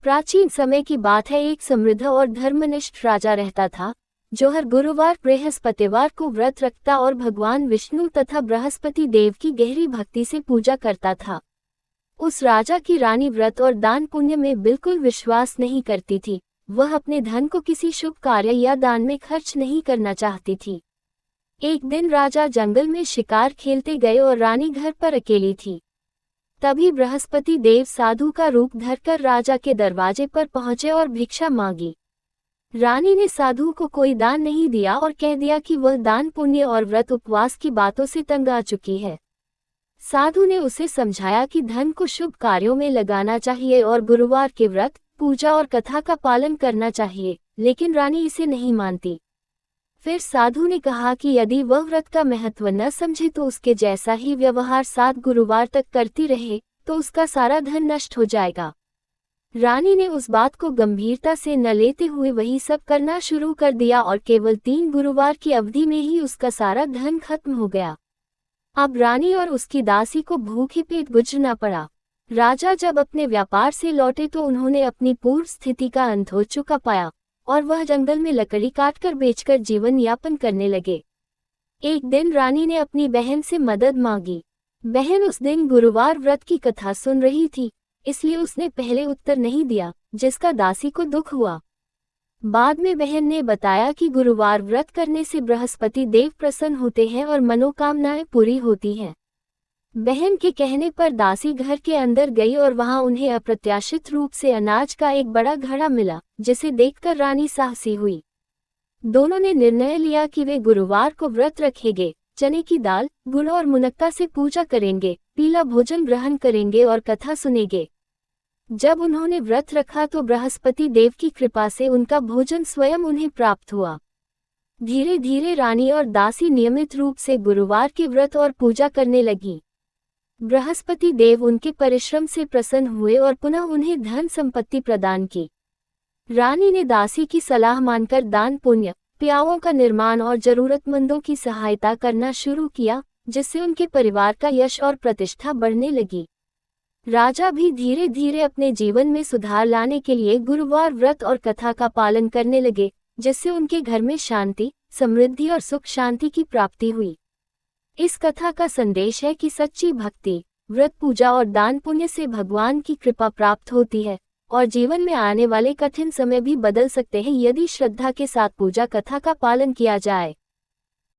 प्राचीन समय की बात है। एक समृद्ध और धर्मनिष्ठ राजा रहता था, जो हर गुरुवार बृहस्पतिवार को व्रत रखता और भगवान विष्णु तथा बृहस्पति देव की गहरी भक्ति से पूजा करता था। उस राजा की रानी व्रत और दान पुण्य में बिल्कुल विश्वास नहीं करती थी। वह अपने धन को किसी शुभ कार्य या दान में खर्च नहीं करना चाहती थी। एक दिन राजा जंगल में शिकार खेलते गए और रानी घर पर अकेली थी। तभी बृहस्पति देव साधु का रूप धरकर राजा के दरवाजे पर पहुंचे और भिक्षा मांगी। रानी ने साधु को कोई दान नहीं दिया और कह दिया कि वह दान पुण्य और व्रत उपवास की बातों से तंग आ चुकी है। साधु ने उसे समझाया कि धन को शुभ कार्यों में लगाना चाहिए और गुरुवार के व्रत, पूजा और कथा का पालन करना चाहिए, लेकिन रानी इसे नहीं मानती। फिर साधु ने कहा कि यदि वह व्रत का महत्व न समझे तो उसके जैसा ही व्यवहार 7 गुरुवार तक करती रहे तो उसका सारा धन नष्ट हो जाएगा। रानी ने उस बात को गंभीरता से न लेते हुए वही सब करना शुरू कर दिया और केवल 3 गुरुवार की अवधि में ही उसका सारा धन खत्म हो गया। अब रानी और उसकी दासी को भूखे पेट गुजरना पड़ा। राजा जब अपने व्यापार से लौटे तो उन्होंने अपनी पूर्व स्थिति का अंत हो चुका पाया और वह जंगल में लकड़ी काटकर बेचकर जीवन यापन करने लगे। एक दिन रानी ने अपनी बहन से मदद मांगी। बहन उस दिन गुरुवार व्रत की कथा सुन रही थी, इसलिए उसने पहले उत्तर नहीं दिया, जिसका दासी को दुख हुआ। बाद में बहन ने बताया कि गुरुवार व्रत करने से बृहस्पति देव प्रसन्न होते हैं और मनोकामनाएं पूरी होती हैं। बहन के कहने पर दासी घर के अंदर गई और वहां उन्हें अप्रत्याशित रूप से अनाज का एक बड़ा घड़ा मिला, जिसे देखकर रानी साहसी हुई। दोनों ने निर्णय लिया कि वे गुरुवार को व्रत रखेंगे, चने की दाल, गुड़ और मुनक्का से पूजा करेंगे, पीला भोजन ग्रहण करेंगे और कथा सुनेंगे। जब उन्होंने व्रत रखा तो बृहस्पति देव की कृपा से उनका भोजन स्वयं उन्हें प्राप्त हुआ। धीरे धीरे रानी और दासी नियमित रूप से गुरुवार के व्रत और पूजा करने लगी। बृहस्पति देव उनके परिश्रम से प्रसन्न हुए और पुनः उन्हें धन संपत्ति प्रदान की। रानी ने दासी की सलाह मानकर दान पुण्य, प्यावों का निर्माण और जरूरतमंदों की सहायता करना शुरू किया, जिससे उनके परिवार का यश और प्रतिष्ठा बढ़ने लगी। राजा भी धीरे धीरे अपने जीवन में सुधार लाने के लिए गुरुवार व्रत और कथा का पालन करने लगे, जिससे उनके घर में शांति, समृद्धि और सुख शांति की प्राप्ति हुई। इस कथा का संदेश है कि सच्ची भक्ति, व्रत, पूजा और दान पुण्य से भगवान की कृपा प्राप्त होती है और जीवन में आने वाले कठिन समय भी बदल सकते हैं यदि श्रद्धा के साथ पूजा कथा का पालन किया जाए।